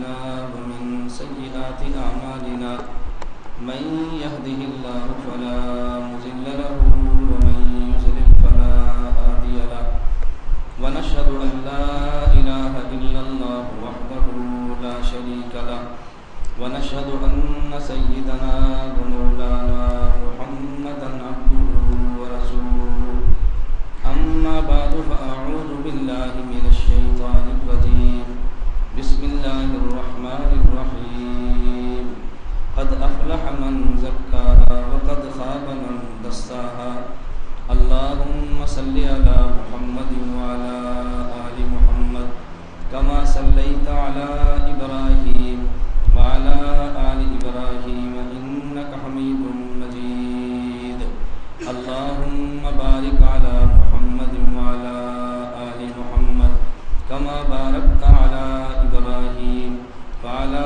أنفسنا ومن سيئات أعمالنا من يهده الله فلا مضل له ومن يضلل فلا هادي له ونشهد أن لا إله إلا الله وحده لا شريك له ونشهد أن سيدنا ومولانا محمدا عبده ورسوله أما بعد فأعوذ بالله من الشيطان الرجيم بسم الله الرحمن الرحيم قد أفلح من زكاها وقد خاب من دساها اللهم صل على محمد وعلى آل محمد كما صليت على إبراهيم وعلى آل إبراهيم إنك حميد مجيد اللهم بارك على محمد وعلى آل محمد كما باركت على إبراهيم وعلى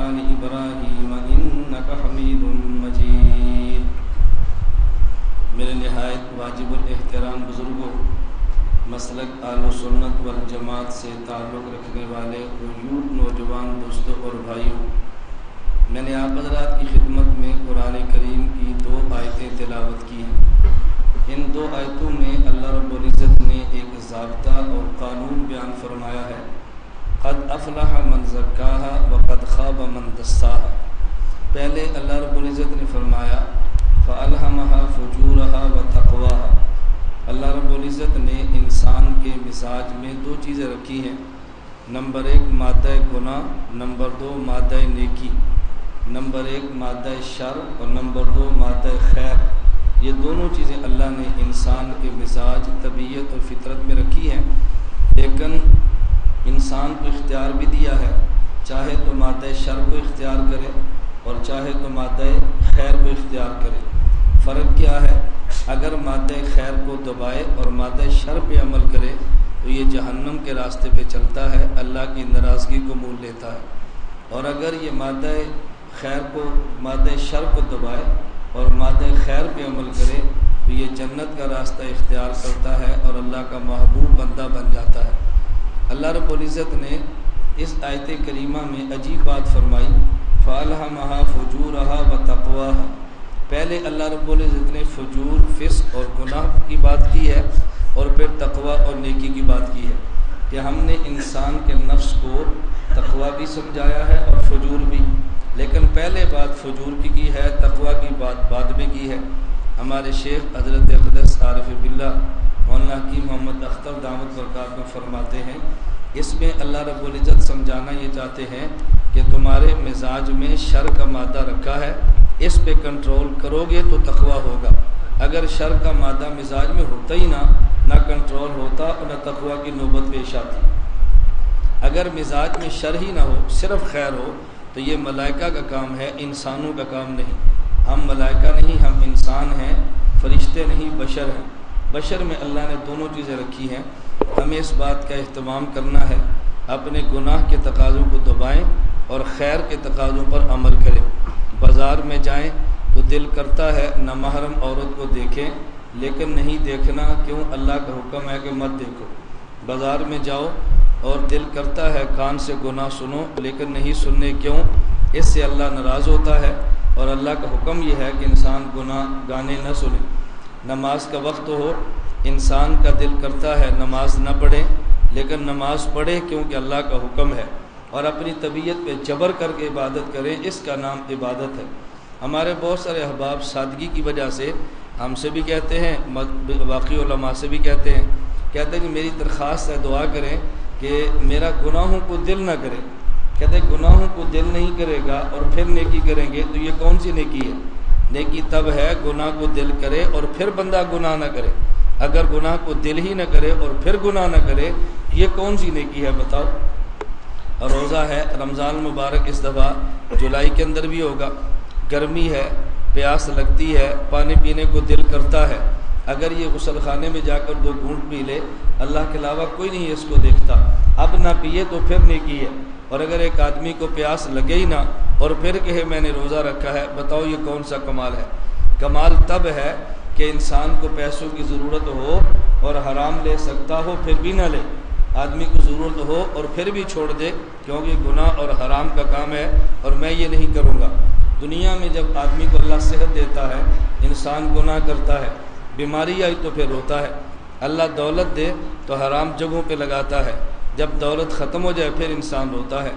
آل إبراهيم إنك حميد مجيد. میرے نہایت واجب الاحترام بزرگوں، مسلک اہل سنت والجماعت سے تعلق رکھنے والے وجود نوجوان دوستوں اور بھائیوں، میں نے آپ حضرات کی خدمت میں قرآن کریم کی 2 آیتیں تلاوت کی ہیں. ان 2 آیتوں میں اللہ رب العزت نے ایک ضابطہ اور قانون بیان فرمایا ہے. قد افلح من زکاہا وقد خاب من دساہا. پہلے اللہ رب العزت نے فرمایا فَأَلْهَمَهَا فُجُورَهَا وَتَقْوَاهَا. اللہ رب العزت نے انسان کے مزاج میں 2 چیزیں رکھی ہیں. نمبر 1 مادہ گناہ، نمبر 2 مادہ نیکی. نمبر 1 مادہ شر اور نمبر 2 مادہ خیر. یہ دونوں چیزیں اللہ نے انسان کے مزاج، طبیعت اور فطرت میں رکھی ہیں، لیکن انسان کو اختیار بھی دیا ہے، چاہے تو مادہ شر کو اختیار کرے اور چاہے تو مادہ خیر کو اختیار کرے. فرق کیا ہے؟ اگر مادہ خیر کو دبائے اور مادہ شر پہ عمل کرے تو یہ جہنم کے راستے پہ چلتا ہے، اللہ کی ناراضگی کو مول لیتا ہے. اور اگر یہ مادہ شر کو دبائے اور مادہ خیر پہ عمل کرے تو یہ جنت کا راستہ اختیار کرتا ہے اور اللہ کا محبوب بندہ بن جاتا ہے. اللہ رب العزت نے اس آیت کریمہ میں عجیب بات فرمائی فَأَلْهَمَهَا فُجُورَهَا وَتَقْوَاهَا. پہلے اللہ رب العزت نے فجور، فسق اور گناہ کی بات کی ہے اور پھر تقوی اور نیکی کی بات کی ہے کہ ہم نے انسان کے نفس کو تقوی بھی سمجھایا ہے اور فجور بھی، لیکن پہلے بات فجور کی ہے، تقوی کی بات بعد میں کی ہے. ہمارے شیخ حضرت اقدس عارف باللہ مولانا حکیم محمد اختر دامت برکات میں فرماتے ہیں، اس میں اللہ رب العزت سمجھانا یہ چاہتے ہیں کہ تمہارے مزاج میں شر کا مادہ رکھا ہے، اس پہ کنٹرول کرو گے تو تقوی ہوگا. اگر شر کا مادہ مزاج میں ہوتا ہی نہ کنٹرول ہوتا اور نہ تقوی کی نوبت پیش آتی. اگر مزاج میں شر ہی نہ ہو، صرف خیر ہو، تو یہ ملائکہ کا کام ہے، انسانوں کا کام نہیں. ہم ملائکہ نہیں، ہم انسان ہیں، فرشتے نہیں، بشر ہیں. بشر میں اللہ نے دونوں چیزیں رکھی ہیں. ہمیں اس بات کا اہتمام کرنا ہے، اپنے گناہ کے تقاضوں کو دبائیں اور خیر کے تقاضوں پر عمل کریں. بازار میں جائیں تو دل کرتا ہے نامحرم عورت کو دیکھیں، لیکن نہیں دیکھنا. کیوں؟ اللہ کا حکم ہے کہ مت دیکھو. بازار میں جاؤ اور دل کرتا ہے کان سے گناہ سنو، لیکن نہیں سننے. کیوں؟ اس سے اللہ ناراض ہوتا ہے اور اللہ کا حکم یہ ہے کہ انسان گناہ گانے نہ سنے. نماز کا وقت ہو، انسان کا دل کرتا ہے نماز نہ پڑھے، لیکن نماز پڑھے کیونکہ اللہ کا حکم ہے، اور اپنی طبیعت پہ جبر کر کے عبادت کریں. اس کا نام عبادت ہے. ہمارے بہت سارے احباب سادگی کی وجہ سے ہم سے بھی کہتے ہیں، واقعی علماء سے بھی کہتے ہیں کہ میری درخواست ہے دعا کریں کہ میرا گناہوں کو دل نہ کرے. کہتے ہیں گناہوں کو دل نہیں کرے گا اور پھر نیکی کریں گے تو یہ کون سی نیکی ہے؟ نیکی تب ہے گناہ کو دل کرے اور پھر بندہ گناہ نہ کرے. اگر گناہ کو دل ہی نہ کرے اور پھر گناہ نہ کرے، یہ کون سی نیکی ہے بتاؤ؟ روزہ ہے، رمضان مبارک اس دفعہ جولائی کے اندر بھی ہوگا. گرمی ہے، پیاس لگتی ہے، پانی پینے کو دل کرتا ہے. اگر یہ غسل خانے میں جا کر 2 گھونٹ پی لے، اللہ کے علاوہ کوئی نہیں اس کو دیکھتا، اب نہ پیے تو پھر نیکی ہے. اور اگر ایک آدمی کو پیاس لگے ہی نہ اور پھر کہے میں نے روزہ رکھا ہے، بتاؤ یہ کون سا کمال ہے؟ کمال تب ہے کہ انسان کو پیسوں کی ضرورت ہو اور حرام لے سکتا ہو پھر بھی نہ لے. آدمی کو ضرورت ہو اور پھر بھی چھوڑ دے کیونکہ گناہ اور حرام کا کام ہے اور میں یہ نہیں کروں گا۔ دنیا میں جب آدمی کو اللہ صحت دیتا ہے، انسان گناہ کرتا ہے، بیماری آئی تو پھر روتا ہے، اللہ دولت دے تو حرام جگہوں پہ لگاتا ہے، جب دولت ختم ہو جائے پھر انسان روتا ہے،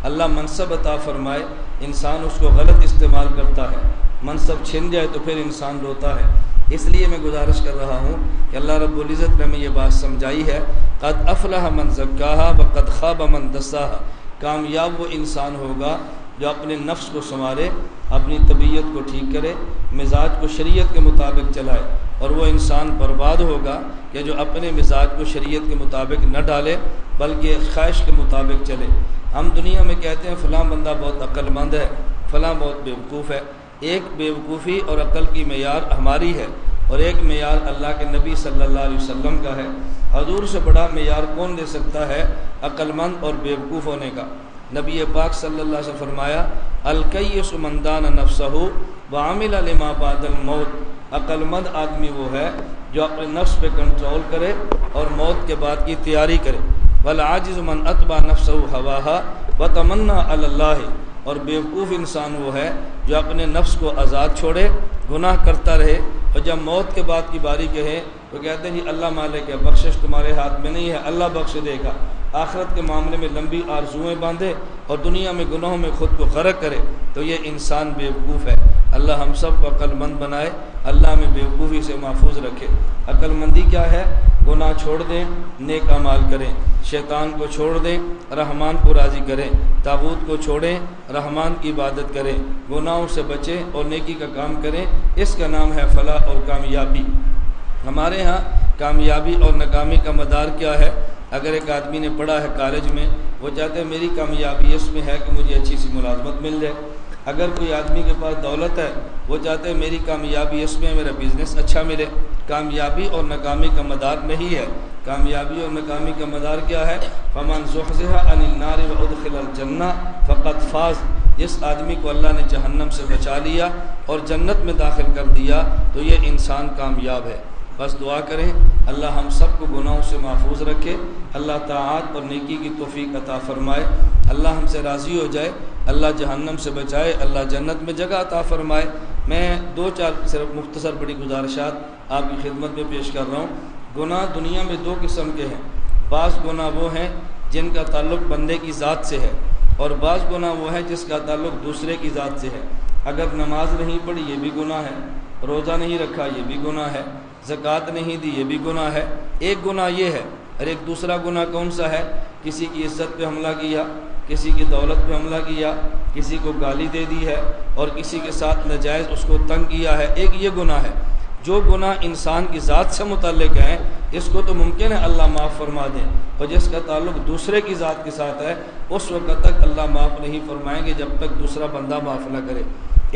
اللہ منصب عطا فرمائے انسان اس کو غلط استعمال کرتا ہے، منصب چھن جائے تو پھر انسان روتا ہے۔ اس لیے میں گزارش کر رہا ہوں کہ اللہ رب العزت نے ہمیں یہ بات سمجھائی ہے، قد افلح من زکاہا وقد خاب من دساہا، کامیاب وہ انسان ہوگا جو اپنے نفس کو سنوارے، اپنی طبیعت کو ٹھیک کرے، مزاج کو شریعت کے مطابق چلائے، اور وہ انسان برباد ہوگا کہ جو اپنے مزاج کو شریعت کے مطابق نہ ڈالے بلکہ خواہش کے مطابق چلے۔ ہم دنیا میں کہتے ہیں فلاں بندہ بہت عقل مند ہے، فلاں بہت بیوقوف ہے۔ ایک بیوقوفی اور عقل کی معیار ہماری ہے اور ایک معیار اللہ کے نبی صلی اللہ علیہ وسلم کا ہے۔ حضور سے بڑا معیار کون دے سکتا ہے عقل مند اور بیوقوف ہونے کا؟ نبی پاک صلی اللہ علیہ وسلم فرمایا الکیس من دان نفسہ وعمل لما بعد الموت، عقل مند آدمی وہ ہے جو اپنے نفس پہ کنٹرول کرے اور موت کے بعد کی تیاری کرے۔ والعاجز من اتبع نفسہ ہواها وتمنى علی اللہ، اور بیوقوف انسان وہ ہے جو اپنے نفس کو آزاد چھوڑے، گناہ کرتا رہے، اور جب موت کے بعد کی باری کہے تو کہتے ہیں جی اللہ مالک ہے، بخشش تمہارے ہاتھ میں نہیں ہے، اللہ بخش دے گا۔ آخرت کے معاملے میں لمبی آرزوئیں باندھے اور دنیا میں گناہوں میں خود کو غرق کرے تو یہ انسان بیوقوف ہے۔ اللہ ہم سب کو عقل مند بنائے، اللہ ہمیں بیوقوفی سے محفوظ رکھے۔ عقل مندی کیا ہے؟ گناہ چھوڑ دیں، نیک اعمال کریں، شیطان کو چھوڑ دیں، رحمان کو راضی کریں، طاغوت کو چھوڑیں، رحمان کی عبادت کریں، گناہوں سے بچیں اور نیکی کا کام کریں۔ اس کا نام ہے فلاح اور کامیابی۔ ہمارے ہاں کامیابی اور ناکامی کا مدار کیا ہے؟ اگر ایک آدمی نے پڑھا ہے کالج میں، وہ چاہتے ہیں میری کامیابی اس میں ہے کہ مجھے اچھی سی ملازمت مل جائے۔ اگر کوئی آدمی کے پاس دولت ہے، وہ چاہتے ہیں میری کامیابی اس میں میرا بزنس اچھا ملے۔ کامیابی اور ناکامی کا مدار نہیں ہے۔ کامیابی اور ناکامی کا مدار کیا ہے؟ فمن زحزح عن النار وادخل الجنہ فقد فاز، جس آدمی کو اللہ نے جہنم سے بچا لیا اور جنت میں داخل کر دیا تو یہ انسان کامیاب ہے۔ بس دعا کریں اللہ ہم سب کو گناہوں سے محفوظ رکھے، اللہ طاعات اور نیکی کی توفیق عطا فرمائے، اللہ ہم سے راضی ہو جائے، اللہ جہنم سے بچائے، اللہ جنت میں جگہ عطا فرمائے۔ میں دو چار صرف مختصر بڑی گزارشات آپ کی خدمت میں پیش کر رہا ہوں۔ گناہ دنیا میں دو قسم کے ہیں، بعض گناہ وہ ہیں جن کا تعلق بندے کی ذات سے ہے اور بعض گناہ وہ ہیں جس کا تعلق دوسرے کی ذات سے ہے۔ اگر نماز نہیں پڑھی یہ بھی گناہ ہے، روزہ نہیں رکھا یہ بھی گناہ ہے، زکوٰۃ نہیں دی یہ بھی گناہ ہے۔ ایک گناہ یہ ہے، اور ایک دوسرا گناہ کون سا ہے؟ کسی کی عزت پہ حملہ کیا، کسی کی دولت پہ حملہ کیا، کسی کو گالی دے دی ہے اور کسی کے ساتھ ناجائز اس کو تنگ کیا ہے، ایک یہ گناہ ہے۔ جو گناہ انسان کی ذات سے متعلق ہیں اس کو تو ممکن ہے اللہ معاف فرما دیں، اور جس کا تعلق دوسرے کی ذات کے ساتھ ہے اس وقت تک اللہ معاف نہیں فرمائیں گے جب تک دوسرا بندہ معاف نہ کرے۔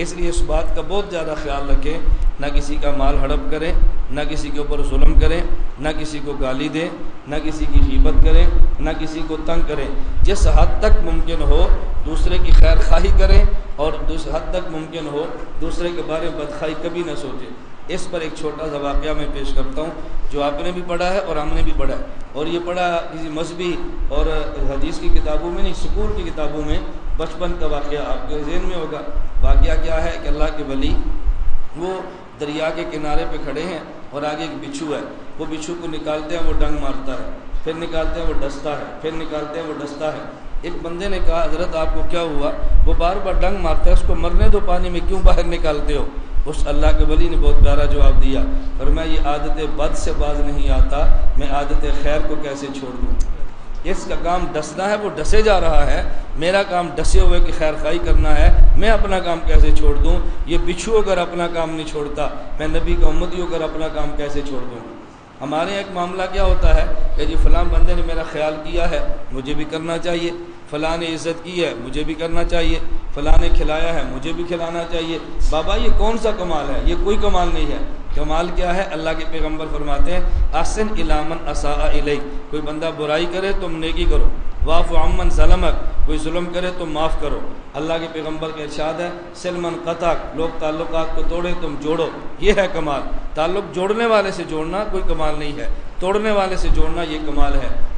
اس لیے اس بات کا بہت زیادہ خیال رکھیں، نہ کسی کا مال ہڑپ کریں، نہ کسی کے اوپر ظلم کریں، نہ کسی کو گالی دیں، نہ کسی کی غیبت کریں، نہ کسی کو تنگ کریں۔ جس حد تک ممکن ہو دوسرے کی خیر خواہی کریں اور جس حد تک ممکن ہو دوسرے کے بارے میں بدخواہی کبھی نہ سوچیں۔ اس پر ایک چھوٹا سا واقعہ میں پیش کرتا ہوں جو آپ نے بھی پڑھا ہے اور ہم نے بھی پڑھا ہے، اور یہ پڑھا کسی مذہبی اور حدیث کی کتابوں میں نہیں، سکول کی کتابوں میں، بچپن کا واقعہ آپ کے ذہن میں ہوگا۔ واقعہ کیا ہے کہ اللہ کے ولی وہ دریا کے کنارے پہ کھڑے ہیں اور آگے ایک بچھو ہے، وہ بچھو کو نکالتے ہیں وہ ڈنگ مارتا ہے، پھر نکالتے ہیں وہ ڈستا ہے، پھر نکالتے ہیں وہ ڈستا ہے۔ ایک بندے نے کہا حضرت آپ کو کیا ہوا؟ وہ بار بار ڈنگ مارتا ہے، اس کو مرنے دو پانی میں، کیوں باہر نکالتے ہو؟ اس اللہ کے ولی نے بہت پیارا جواب دیا، فرمایا یہ عادت بد سے باز نہیں آتا، میں عادت خیر کو کیسے چھوڑ دوں؟ اس کا کام ڈسنا ہے، وہ ڈسے جا رہا ہے، میرا کام ڈسے ہوئے کی خیر خواہی کرنا ہے، میں اپنا کام کیسے چھوڑ دوں؟ یہ بچھو اگر اپنا کام نہیں چھوڑتا، میں نبی کا امتی ہو کر اپنا کام کیسے چھوڑ دوں؟ ہمارے ایک معاملہ کیا ہوتا ہے کہ جی فلاں بندے نے میرا خیال کیا ہے مجھے بھی کرنا چاہیے، فلاں نے عزت کی ہے مجھے بھی کرنا چاہیے، فلاں نے کھلایا ہے مجھے بھی کھلانا چاہیے۔ بابا یہ کون سا کمال ہے؟ یہ کوئی کمال نہیں ہے۔ کمال کیا ہے؟ اللہ کے پیغمبر فرماتے ہیں احسن الی من اساء الیک، کوئی بندہ برائی کرے تم نیکی کرو، واعف عمن ظلمک، کوئی ظلم کرے تم معاف کرو۔ اللہ کے پیغمبر کا ارشاد ہے سل من قطعک، لوگ تعلقات کو توڑے تم جوڑو، یہ ہے کمال۔ تعلق جوڑنے والے سے جوڑنا کوئی کمال نہیں ہے، توڑنے والے سے جوڑنا یہ کمال ہے۔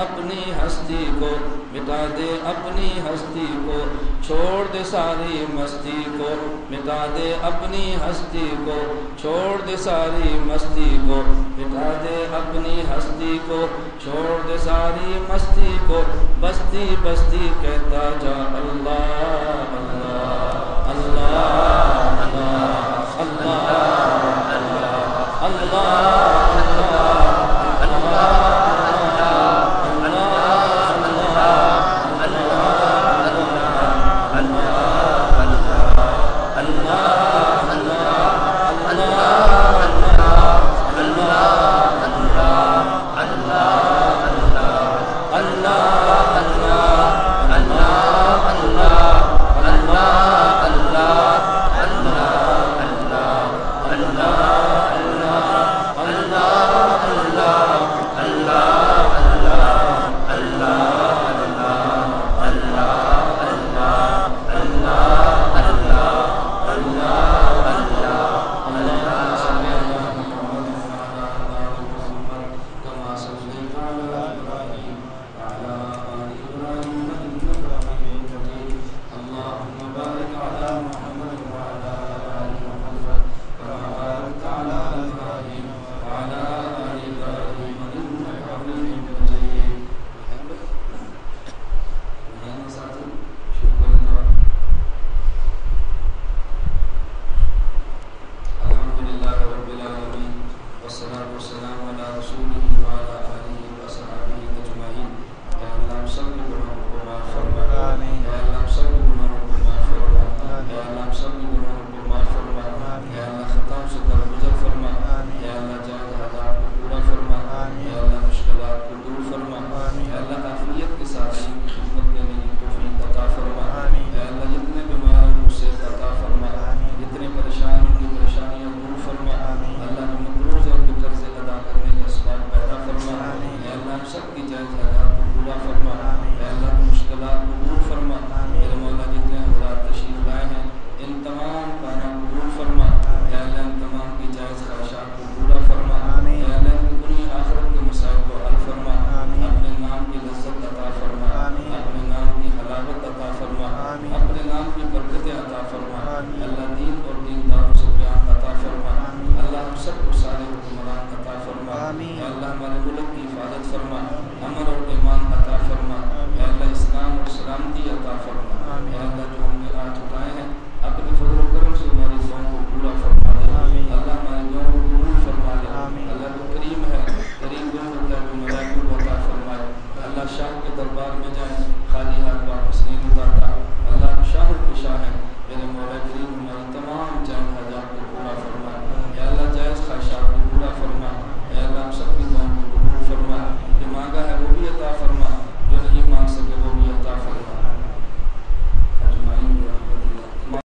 اپنی ہستی کو، مٹا دے اپنی ہستی کو، چھوڑ دے ساری مستی کو، مٹا دے اپنی ہستی کو، چھوڑ دے ساری مستی کو، مٹا دے اپنی ہستی کو، چھوڑ دے ساری مستی کو، بستی بستی کہتا جا اللہ